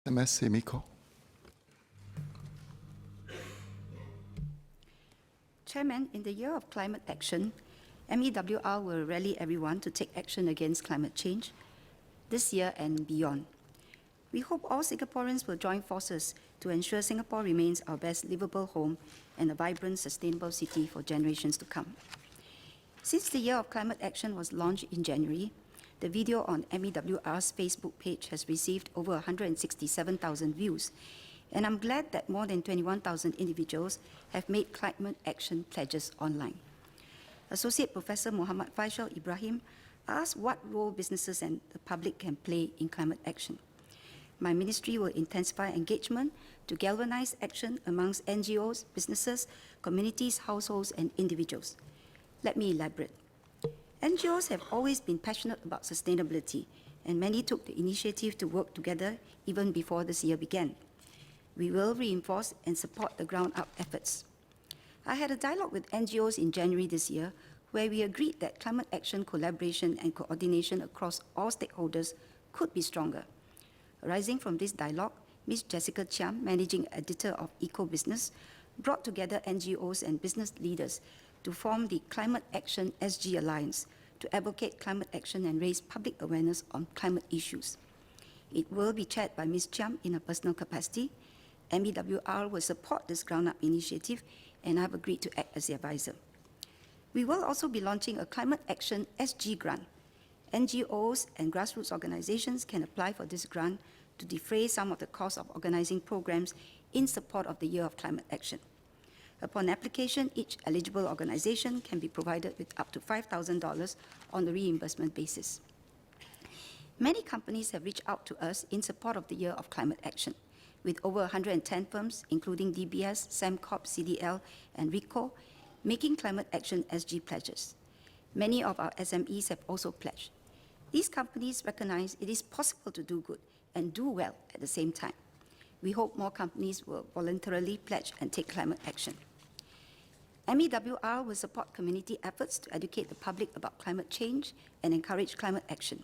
Ms. Amy Khor. Chairman, in the year of climate action, MEWR will rally everyone to take action against climate change this year and beyond. We hope all Singaporeans will join forces to ensure Singapore remains our best livable home and a vibrant, sustainable city for generations to come. Since the year of climate action was launched in January, the video on MEWR's Facebook page has received over 167,000 views, and I'm glad that more than 21,000 individuals have made climate action pledges online. Associate Professor Muhammad Faisal Ibrahim asked what role businesses and the public can play in climate action. My ministry will intensify engagement to galvanize action amongst NGOs, businesses, communities, households, and individuals. Let me elaborate. NGOs have always been passionate about sustainability, and many took the initiative to work together even before this year began. We will reinforce and support the ground-up efforts. I had a dialogue with NGOs in January this year, where we agreed that climate action collaboration and coordination across all stakeholders could be stronger. Arising from this dialogue, Ms. Jessica Chiam, Managing Editor of Eco-Business, brought together NGOs and business leaders to form the Climate Action SG Alliance to advocate climate action and raise public awareness on climate issues. It will be chaired by Ms. Chiam in her personal capacity. MEWR will support this ground-up initiative, and I've agreed to act as the advisor. We will also be launching a Climate Action SG grant. NGOs and grassroots organizations can apply for this grant to defray some of the cost of organizing programs in support of the Year of Climate Action. Upon application, each eligible organization can be provided with up to $5,000 on a reimbursement basis. Many companies have reached out to us in support of the Year of Climate Action, with over 110 firms, including DBS, Sembcorp, CDL, and RICO, making Climate Action SG pledges. Many of our SMEs have also pledged. These companies recognize it is possible to do good and do well at the same time. We hope more companies will voluntarily pledge and take climate action. MEWR will support community efforts to educate the public about climate change and encourage climate action.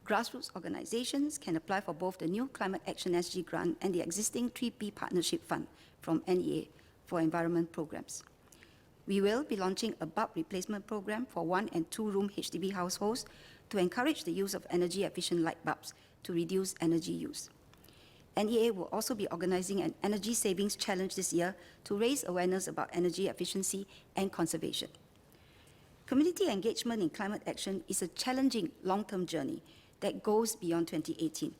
Grassroots organizations can apply for both the new Climate Action SG grant and the existing 3P Partnership Fund from NEA for environment programs. We will be launching a bulb replacement program for 1- and 2-room HDB households to encourage the use of energy-efficient light bulbs to reduce energy use. NEA will also be organizing an energy savings challenge this year to raise awareness about energy efficiency and conservation. Community engagement in climate action is a challenging long-term journey that goes beyond 2018,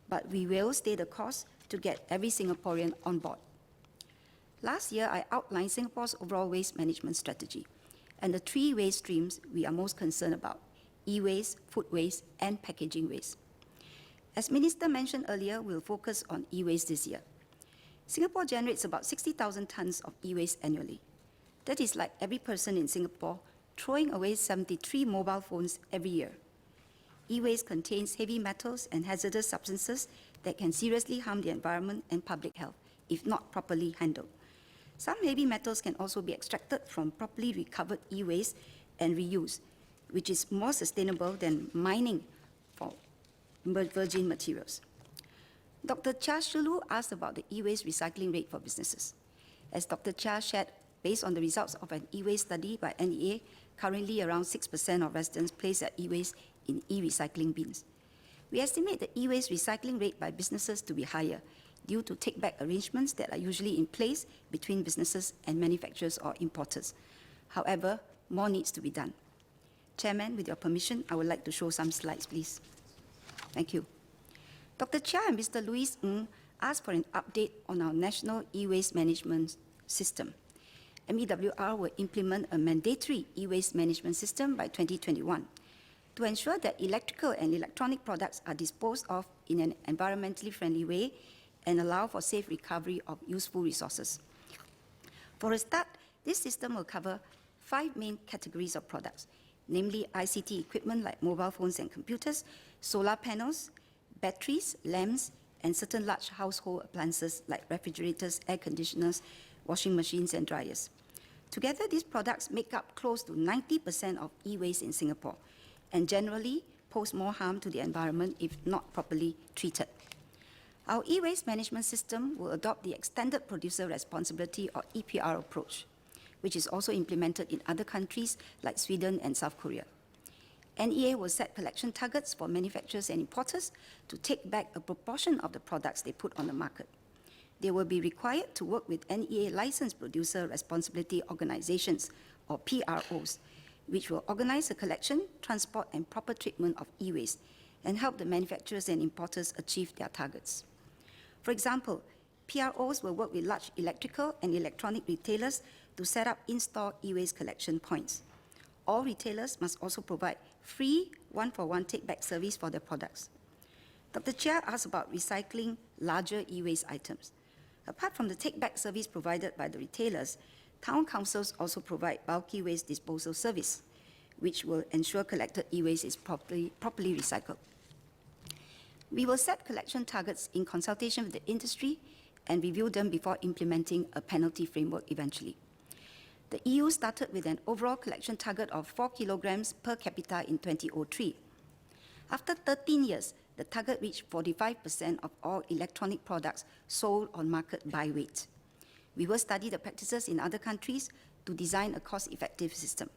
but we will stay the course to get every Singaporean on board. Last year, I outlined Singapore's overall waste management strategy and the 3 waste streams we are most concerned about: e-waste, food waste, and packaging waste. As Minister mentioned earlier, we'll focus on e-waste this year. Singapore generates about 60,000 tons of e-waste annually. That is like every person in Singapore throwing away 73 mobile phones every year. E-waste contains heavy metals and hazardous substances that can seriously harm the environment and public health if not properly handled. Some heavy metals can also be extracted from properly recovered e-waste and reused, which is more sustainable than mining for virgin materials. Dr. Chia Shulu asked about the e-waste recycling rate for businesses. As Dr. Chia shared, based on the results of an e-waste study by NEA, currently around 6% of residents place their e-waste in e-recycling bins. We estimate the e-waste recycling rate by businesses to be higher due to take-back arrangements that are usually in place between businesses and manufacturers or importers. However, more needs to be done. Chairman, with your permission, I would like to show some slides, please. Thank you. Dr. Chia and Mr. Louis Ng asked for an update on our national e-waste management system. MEWR will implement a mandatory e-waste management system by 2021 to ensure that electrical and electronic products are disposed of in an environmentally friendly way and allow for safe recovery of useful resources. For a start, this system will cover 5 main categories of products, namely ICT equipment like mobile phones and computers, solar panels, batteries, lamps, and certain large household appliances like refrigerators, air conditioners, washing machines, and dryers. Together, these products make up close to 90% of e-waste in Singapore and generally pose more harm to the environment if not properly treated. Our e-waste management system will adopt the Extended Producer Responsibility or EPR approach, which is also implemented in other countries like Sweden and South Korea. NEA will set collection targets for manufacturers and importers to take back a proportion of the products they put on the market. They will be required to work with NEA licensed producer responsibility organizations, or PROs, which will organize the collection, transport, and proper treatment of e-waste and help the manufacturers and importers achieve their targets. For example, PROs will work with large electrical and electronic retailers to set up in-store e-waste collection points. All retailers must also provide free one-for-one take-back service for their products. Dr. Chia asked about recycling larger e-waste items. Apart from the take-back service provided by the retailers, town councils also provide bulky waste disposal service, which will ensure collected e-waste is properly recycled. We will set collection targets in consultation with the industry and review them before implementing a penalty framework eventually. The EU started with an overall collection target of 4 kilograms per capita in 2003. After 13 years, the target reached 45% of all electronic products sold on market by weight. We will study the practices in other countries to design a cost-effective system.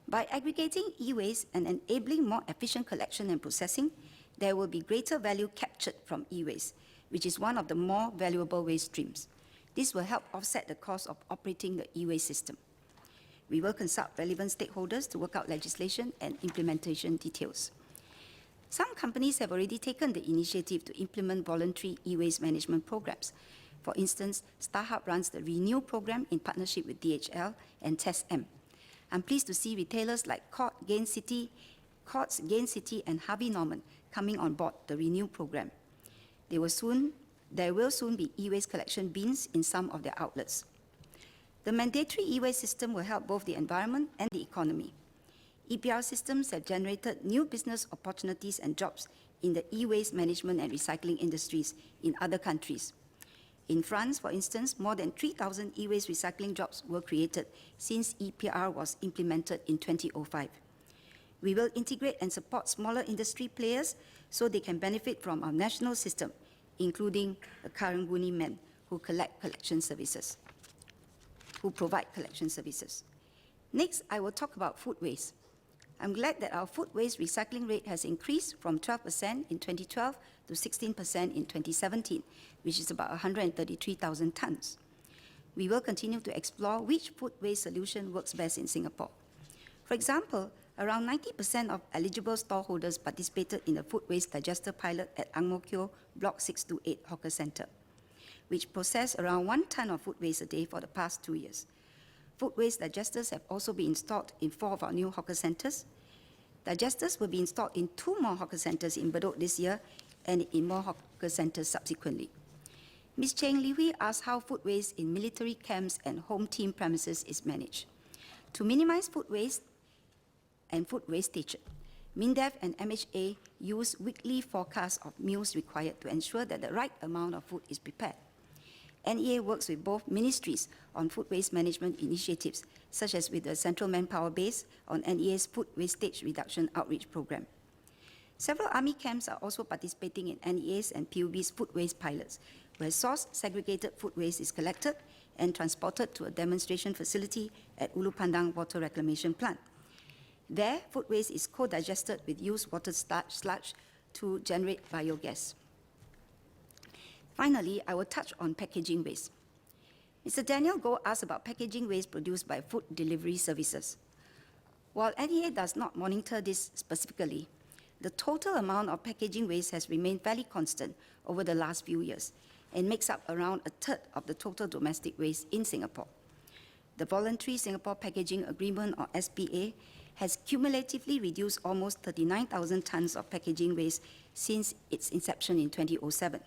By aggregating e-waste and enabling more efficient collection and processing, there will be greater value captured from e-waste, which is one of the more valuable waste streams. This will help offset the cost of operating the e-waste system. We will consult relevant stakeholders to work out legislation and implementation details. Some companies have already taken the initiative to implement voluntary e-waste management programs. For instance, StarHub runs the Renew program in partnership with DHL and TESM. I'm pleased to see retailers like Courts, Gain City, and Harvey Norman coming on board the Renew program. There will soon be e-waste collection bins in some of their outlets. The mandatory e-waste system will help both the environment and the economy. EPR systems have generated new business opportunities and jobs in the e-waste management and recycling industries in other countries. In France, for instance, more than 3,000 e-waste recycling jobs were created since EPR was implemented in 2005. We will integrate and support smaller industry players so they can benefit from our national system, including the Karanguni men who provide collection services. Next, I will talk about food waste. I'm glad that our food waste recycling rate has increased from 12% in 2012 to 16% in 2017, which is about 133,000 tons. We will continue to explore which food waste solution works best in Singapore. For example, around 90% of eligible stallholders participated in the food waste digester pilot at Ang Mo Kio Block 628 Hawker Centre, which processed around 1 ton of food waste a day for the past 2 years. Food waste digesters have also been installed in 4 of our new hawker centres. Digesters will be installed in 2 more hawker centres in Bedok this year and in more hawker centres subsequently. Ms. Cheng Li Hui asked how food waste in military camps and home team premises is managed. To minimize food waste and food wastage, MINDEF and MHA use weekly forecasts of meals required to ensure that the right amount of food is prepared. NEA works with both ministries on food waste management initiatives, such as with the Central Manpower Base on NEA's Food Wastage Reduction Outreach Program. Several army camps are also participating in NEA's and PUB's food waste pilots, where source segregated food waste is collected and transported to a demonstration facility at Ulu Pandang Water Reclamation Plant. There, food waste is co-digested with used water sludge to generate biogas. Finally, I will touch on packaging waste. Mr. Daniel Goh asked about packaging waste produced by food delivery services. While NEA does not monitor this specifically, the total amount of packaging waste has remained fairly constant over the last few years and makes up around 1/3 of the total domestic waste in Singapore. The Voluntary Singapore Packaging Agreement, or SPA, has cumulatively reduced almost 39,000 tons of packaging waste since its inception in 2007.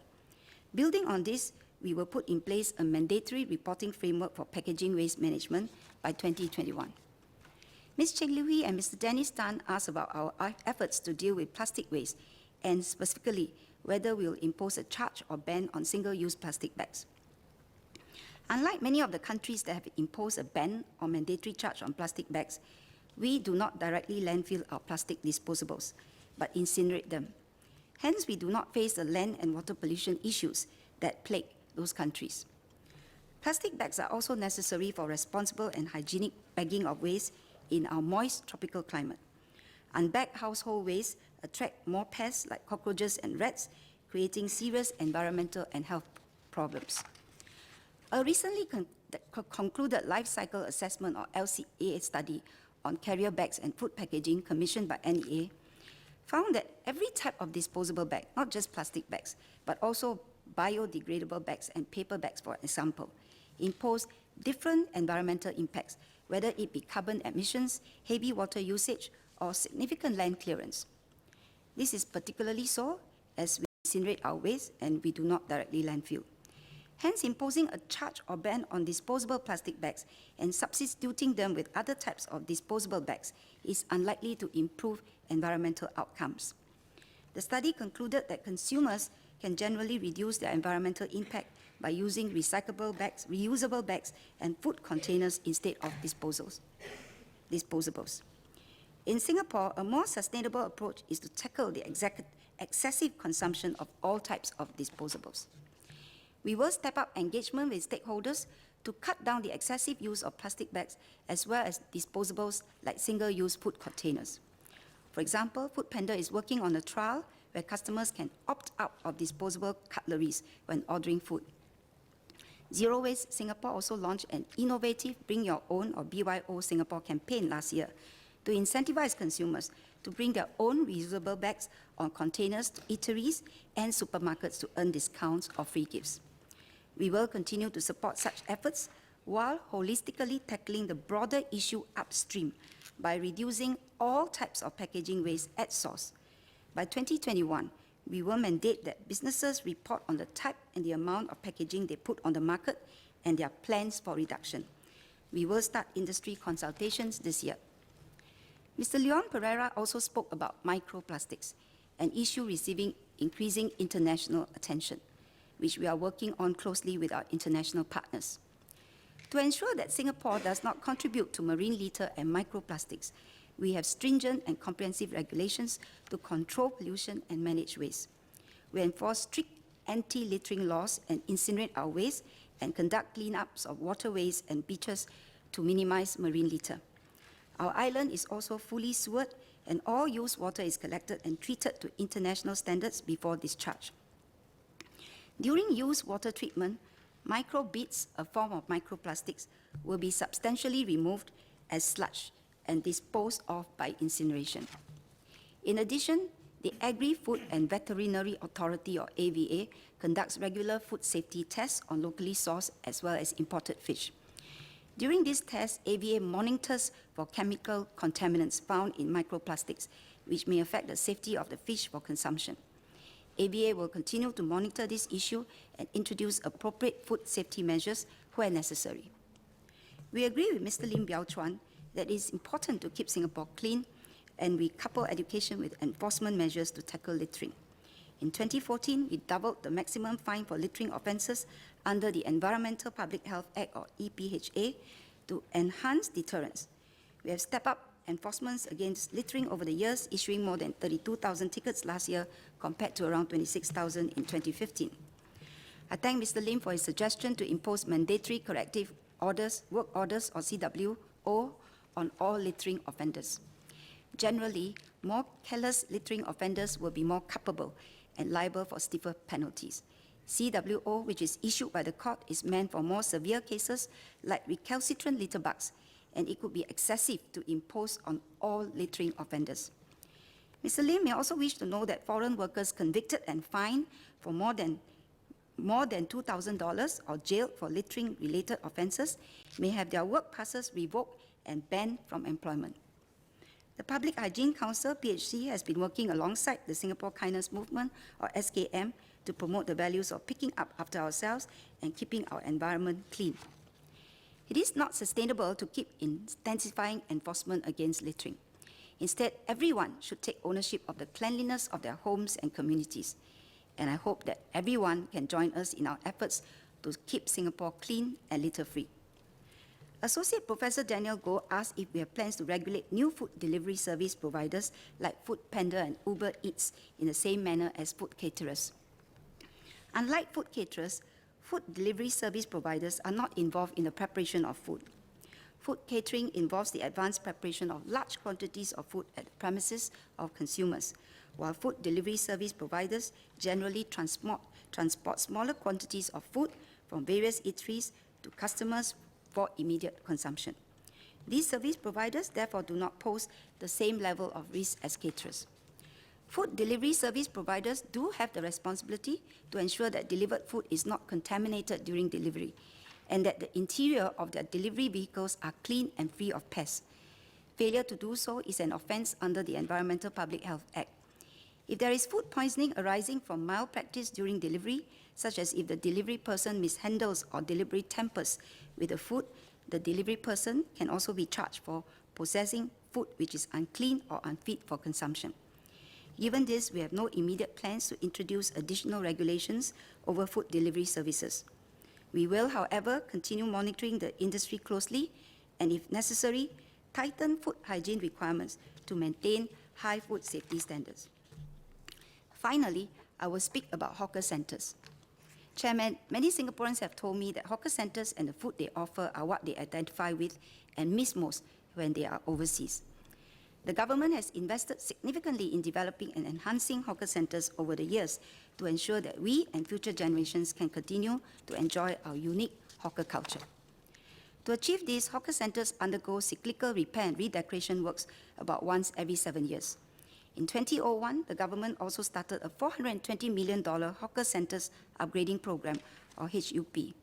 Building on this, we will put in place a mandatory reporting framework for packaging waste management by 2021. Ms. Cheng Li Hui and Mr. Dennis Tan asked about our efforts to deal with plastic waste, and specifically whether we will impose a charge or ban on single-use plastic bags. Unlike many of the countries that have imposed a ban or mandatory charge on plastic bags, we do not directly landfill our plastic disposables, but incinerate them. Hence, we do not face the land and water pollution issues that plague those countries. Plastic bags are also necessary for responsible and hygienic bagging of waste in our moist tropical climate. Unbagged household waste attract more pests like cockroaches and rats, creating serious environmental and health problems. A recently concluded life cycle assessment, or LCA study, on carrier bags and food packaging commissioned by NEA found that every type of disposable bag, not just plastic bags, but also biodegradable bags and paper bags, for example, impose different environmental impacts, whether it be carbon emissions, heavy water usage, or significant land clearance. This is particularly so as we incinerate our waste and we do not directly landfill. Hence, imposing a charge or ban on disposable plastic bags and substituting them with other types of disposable bags is unlikely to improve environmental outcomes. The study concluded that consumers can generally reduce their environmental impact by using recyclable bags, reusable bags, and food containers instead of disposables. In Singapore, a more sustainable approach is to tackle the excessive consumption of all types of disposables. We will step up engagement with stakeholders to cut down the excessive use of plastic bags as well as disposables like single-use food containers. For example, Foodpanda is working on a trial where customers can opt out of disposable cutleries when ordering food. Zero Waste Singapore also launched an innovative Bring Your Own, or BYO Singapore campaign last year to incentivize consumers to bring their own reusable bags or containers to eateries and supermarkets to earn discounts or free gifts. We will continue to support such efforts while holistically tackling the broader issue upstream by reducing all types of packaging waste at source. By 2021, we will mandate that businesses report on the type and the amount of packaging they put on the market and their plans for reduction. We will start industry consultations this year. Mr. Leon Pereira also spoke about microplastics, an issue receiving increasing international attention, which we are working on closely with our international partners. To ensure that Singapore does not contribute to marine litter and microplastics, we have stringent and comprehensive regulations to control pollution and manage waste. We enforce strict anti-littering laws and incinerate our waste and conduct cleanups of waterways and beaches to minimize marine litter. Our island is also fully sewered, and all used water is collected and treated to international standards before discharge. During used water treatment, microbeads, a form of microplastics, will be substantially removed as sludge and disposed of by incineration. In addition, the Agri-Food and Veterinary Authority, or AVA, conducts regular food safety tests on locally sourced as well as imported fish. During these tests, AVA monitors for chemical contaminants found in microplastics, which may affect the safety of the fish for consumption. AVA will continue to monitor this issue and introduce appropriate food safety measures where necessary. We agree with Mr. Lim Biao Chuan that it is important to keep Singapore clean, and we couple education with enforcement measures to tackle littering. In 2014, we doubled the maximum fine for littering offences under the Environmental Public Health Act, or EPHA, to enhance deterrence. We have stepped up enforcements against littering over the years, issuing more than 32,000 tickets last year compared to around 26,000 in 2015. I thank Mr. Lim for his suggestion to impose mandatory corrective orders, work orders, or CWO, on all littering offenders. Generally, more careless littering offenders will be more culpable and liable for stiffer penalties. CWO, which is issued by the court, is meant for more severe cases like recalcitrant litterbugs, and it could be excessive to impose on all littering offenders. Mr. Lim may also wish to know that foreign workers convicted and fined for more than $2,000 or jailed for littering-related offences may have their work passes revoked and banned from employment. The Public Hygiene Council, PHC, has been working alongside the Singapore Kindness Movement, or SKM, to promote the values of picking up after ourselves and keeping our environment clean. It is not sustainable to keep intensifying enforcement against littering. Instead, everyone should take ownership of the cleanliness of their homes and communities. And I hope that everyone can join us in our efforts to keep Singapore clean and litter-free. Associate Professor Daniel Goh asked if we have plans to regulate new food delivery service providers like Foodpanda and Uber Eats in the same manner as food caterers. Unlike food caterers, food delivery service providers are not involved in the preparation of food. Food catering involves the advanced preparation of large quantities of food at the premises of consumers, while food delivery service providers generally transport smaller quantities of food from various eateries to customers for immediate consumption. These service providers therefore do not pose the same level of risk as caterers. Food delivery service providers do have the responsibility to ensure that delivered food is not contaminated during delivery, and that the interior of their delivery vehicles are clean and free of pests. Failure to do so is an offence under the Environmental Public Health Act. If there is food poisoning arising from malpractice during delivery, such as if the delivery person mishandles or deliberately tampers with the food, the delivery person can also be charged for possessing food which is unclean or unfit for consumption. Given this, we have no immediate plans to introduce additional regulations over food delivery services. We will, however, continue monitoring the industry closely and, if necessary, tighten food hygiene requirements to maintain high food safety standards. Finally, I will speak about hawker centres. Chairman, many Singaporeans have told me that hawker centres and the food they offer are what they identify with and miss most when they are overseas. The government has invested significantly in developing and enhancing hawker centres over the years to ensure that we and future generations can continue to enjoy our unique hawker culture. To achieve this, hawker centres undergo cyclical repair and redecoration works about once every 7 years. In 2001, the government also started a $420 million Hawker Centres Upgrading Program, or HUP,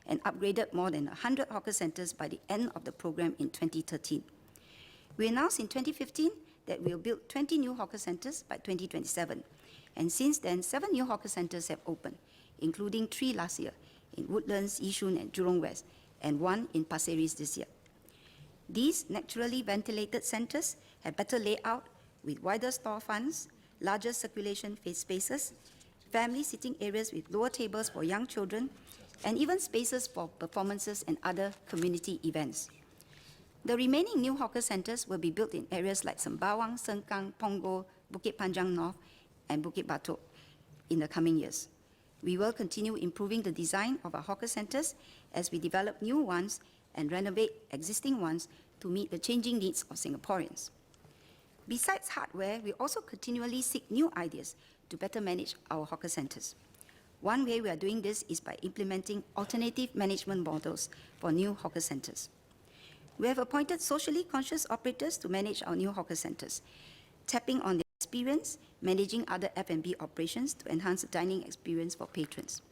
and upgraded more than 100 hawker centres by the end of the program in 2013. We announced in 2015 that we will build 20 new hawker centres by 2027, and since then, 7 new hawker centres have opened, including 3 last year, in Woodlands, Yishun, and Jurong West, and 1 in Pasir Ris this year. These naturally ventilated centres have better layout, with wider storefronts, larger circulation spaces, family sitting areas with lower tables for young children, and even spaces for performances and other community events. The remaining new hawker centres will be built in areas like Sembawang, Sengkang, Punggol, Bukit Panjang North, and Bukit Batok in the coming years. We will continue improving the design of our hawker centres as we develop new ones and renovate existing ones to meet the changing needs of Singaporeans. Besides hardware, we also continually seek new ideas to better manage our hawker centres. One way we are doing this is by implementing alternative management models for new hawker centres. We have appointed socially conscious operators to manage our new hawker centres, tapping on their experience managing other F&B operations to enhance the dining experience for patrons.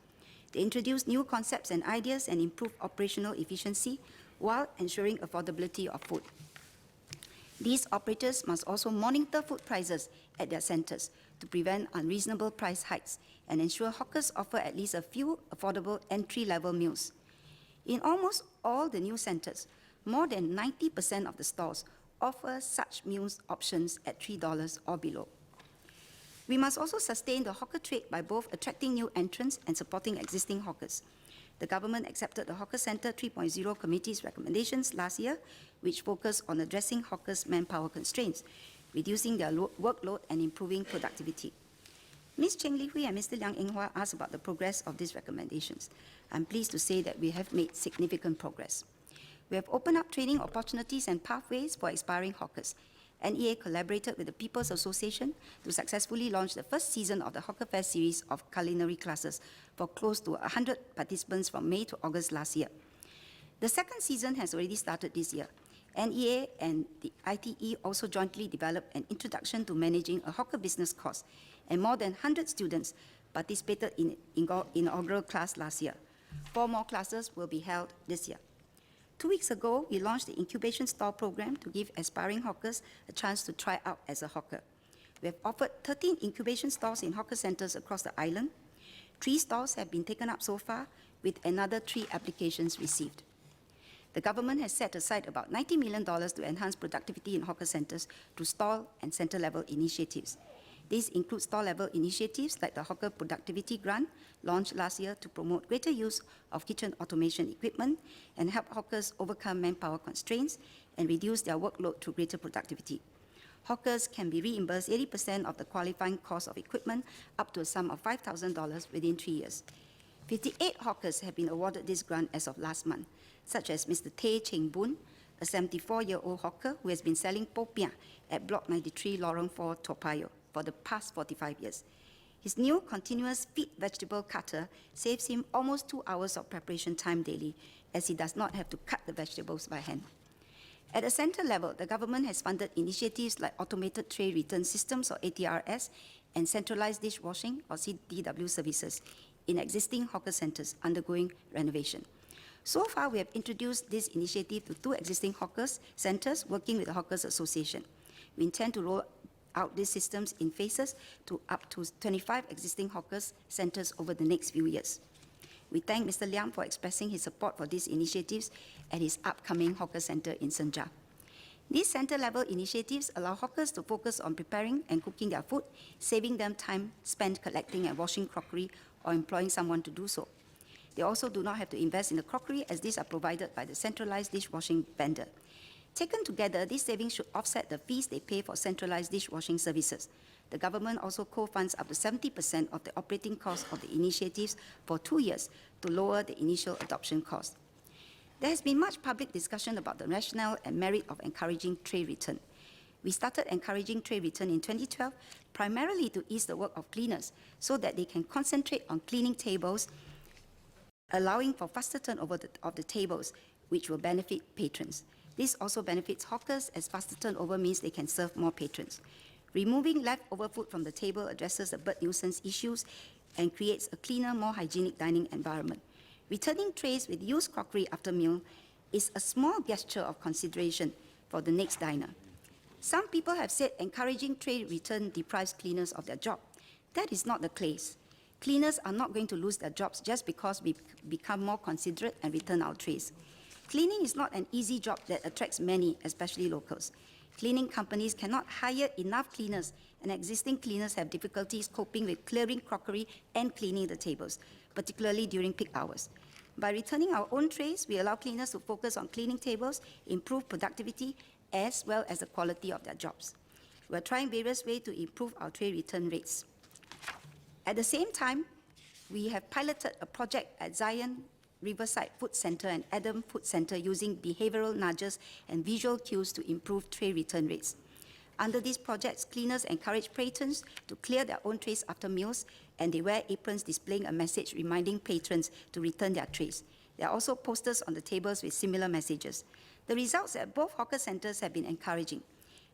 They introduce new concepts and ideas and improve operational efficiency while ensuring affordability of food. These operators must also monitor food prices at their centres to prevent unreasonable price hikes and ensure hawkers offer at least a few affordable entry-level meals. In almost all the new centres, more than 90% of the stalls offer such meals options at $3 or below. We must also sustain the hawker trade by both attracting new entrants and supporting existing hawkers. The government accepted the Hawker Centre 3.0 Committee's recommendations last year, which focus on addressing hawkers' manpower constraints, reducing their workload and improving productivity. Ms. Cheng Li Hui and Mr. Liang Eng Hua asked about the progress of these recommendations. I'm pleased to say that we have made significant progress. We have opened up training opportunities and pathways for aspiring hawkers. NEA collaborated with the People's Association to successfully launch the first season of the Hawker Fair series of culinary classes for close to 100 participants from May to August last year. The second season has already started this year. NEA and the ITE also jointly developed an introduction to managing a hawker business course, and more than 100 students participated in inaugural class last year. 4 more classes will be held this year. 2 weeks ago, we launched the incubation stall program to give aspiring hawkers a chance to try out as a hawker. We have offered 13 incubation stalls in hawker centres across the island. 3 stalls have been taken up so far, with another 3 applications received. The government has set aside about $90 million to enhance productivity in hawker centres through stall and centre-level initiatives. This includes store-level initiatives like the Hawker Productivity Grant, launched last year to promote greater use of kitchen automation equipment and help hawkers overcome manpower constraints and reduce their workload through greater productivity. Hawkers can be reimbursed 80% of the qualifying cost of equipment up to a sum of $5,000 within 3 years. 58 hawkers have been awarded this grant as of last month, such as Mr. Tay Cheng Boon, a 74-year-old hawker who has been selling popiah at Block 93, Lorong 4, Toa Payoh, for the past 45 years. His new continuous feed vegetable cutter saves him almost 2 hours of preparation time daily, as he does not have to cut the vegetables by hand. At the centre level, the government has funded initiatives like automated tray return systems, or ATRS, and centralised dishwashing, or CDW services, in existing hawker centres undergoing renovation. So far, we have introduced this initiative to 2 existing hawkers centres working with the Hawkers Association. We intend to roll out these systems in phases to up to 25 existing hawkers centres over the next few years. We thank Mr. Liang for expressing his support for these initiatives at his upcoming hawker centre in Senja. These centre-level initiatives allow hawkers to focus on preparing and cooking their food, saving them time spent collecting and washing crockery or employing someone to do so. They also do not have to invest in the crockery, as these are provided by the centralised dishwashing vendor. Taken together, these savings should offset the fees they pay for centralised dishwashing services. The government also co-funds up to 70% of the operating cost of the initiatives for 2 years to lower the initial adoption cost. There has been much public discussion about the rationale and merit of encouraging tray return. We started encouraging tray return in 2012 primarily to ease the work of cleaners so that they can concentrate on cleaning tables, allowing for faster turnover of the tables, which will benefit patrons. This also benefits hawkers, as faster turnover means they can serve more patrons. Removing leftover food from the table addresses the bird nuisance issues and creates a cleaner, more hygienic dining environment. Returning trays with used crockery after meal is a small gesture of consideration for the next diner. Some people have said encouraging tray return deprives cleaners of their job. That is not the case. Cleaners are not going to lose their jobs just because we become more considerate and return our trays. Cleaning is not an easy job that attracts many, especially locals. Cleaning companies cannot hire enough cleaners, and existing cleaners have difficulties coping with clearing crockery and cleaning the tables, particularly during peak hours. By returning our own trays, we allow cleaners to focus on cleaning tables, improve productivity, as well as the quality of their jobs. We are trying various ways to improve our tray return rates. At the same time, we have piloted a project at Zion Riverside Food Centre and Adam Food Centre using behavioural nudges and visual cues to improve tray return rates. Under these projects, cleaners encourage patrons to clear their own trays after meals, and they wear aprons displaying a message reminding patrons to return their trays. There are also posters on the tables with similar messages. The results at both hawker centres have been encouraging.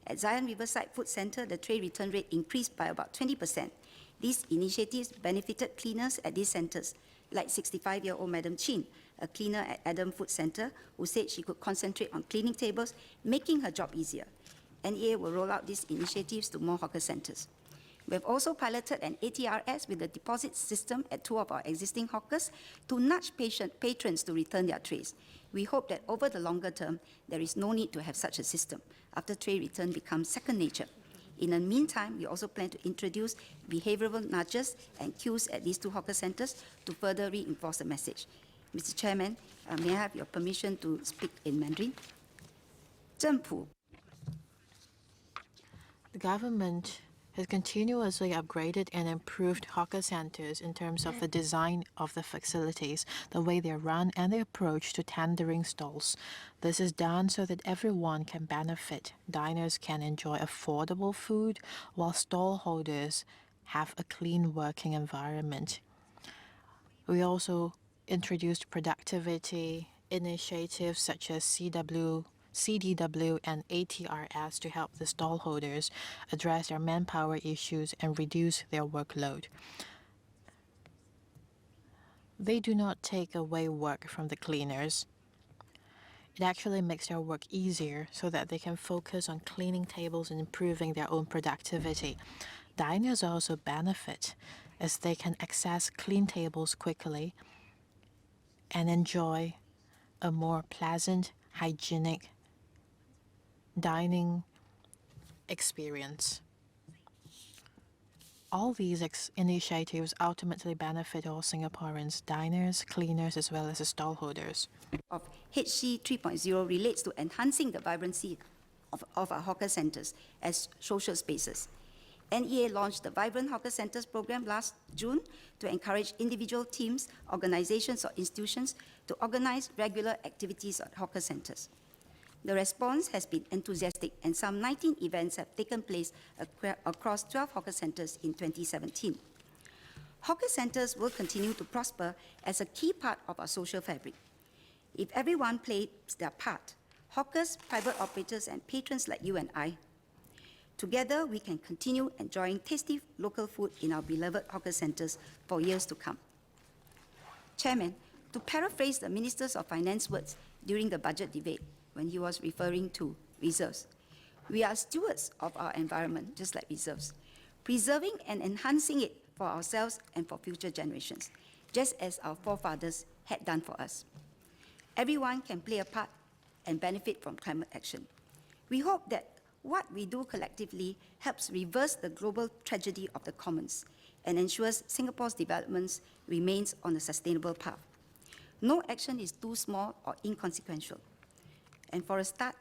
At Zion Riverside Food Centre, the tray return rate increased by about 20%. These initiatives benefited cleaners at these centres, like 65-year-old Madam Chin, a cleaner at Adam Food Centre, who said she could concentrate on cleaning tables, making her job easier. NEA will roll out these initiatives to more hawker centres. We have also piloted an ATRS with a deposit system at 2 of our existing hawkers to nudge patrons to return their trays. We hope that over the longer term, there is no need to have such a system after tray return becomes second nature. In the meantime, we also plan to introduce behavioural nudges and cues at these 2 hawker centres to further reinforce the message. Mr. Chairman, may I have your permission to speak in Mandarin? 政府 The government has continuously upgraded and improved hawker centres in terms of the design of the facilities, the way they're run, and the approach to tendering stalls. This is done so that everyone can benefit. Diners can enjoy affordable food, while stall holders have a clean working environment. We also introduced productivity initiatives such as CDW and ATRS to help the stallholders address their manpower issues and reduce their workload. They do not take away work from the cleaners. It actually makes their work easier so that they can focus on cleaning tables and improving their own productivity. Diners also benefit as they can access clean tables quickly and enjoy a more pleasant, hygienic dining experience. All these initiatives ultimately benefit all Singaporeans, diners, cleaners, as well as the stallholders. Of HC 3.0 relates to enhancing the vibrancy of our hawker centres as social spaces. NEA launched the Vibrant Hawker Centres program last June to encourage individual teams, organizations, or institutions to organize regular activities at hawker centres. The response has been enthusiastic, and some 19 events have taken place across 12 hawker centres in 2017. Hawker centres will continue to prosper as a key part of our social fabric. If everyone plays their part, hawkers, private operators, and patrons like you and I, together we can continue enjoying tasty local food in our beloved hawker centres for years to come. Chairman, to paraphrase the Ministers of Finance words during the budget debate when he was referring to reserves, we are stewards of our environment, just like reserves, preserving and enhancing it for ourselves and for future generations, just as our forefathers had done for us. Everyone can play a part and benefit from climate action. We hope that what we do collectively helps reverse the global tragedy of the commons and ensures Singapore's development remains on a sustainable path. No action is too small or inconsequential. And for a start,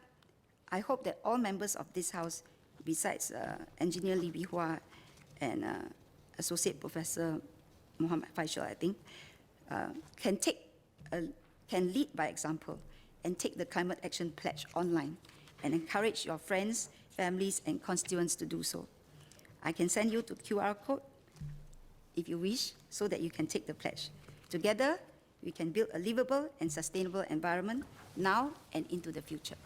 I hope that all members of this House, besides Engineer Lee Bee Hua and Associate Professor Muhammad Faisal, I think, can lead by example and take the Climate Action Pledge online and encourage your friends, families, and constituents to do so. I can send you to QR code if you wish, so that you can take the pledge. Together, we can build a livable and sustainable environment now and into the future.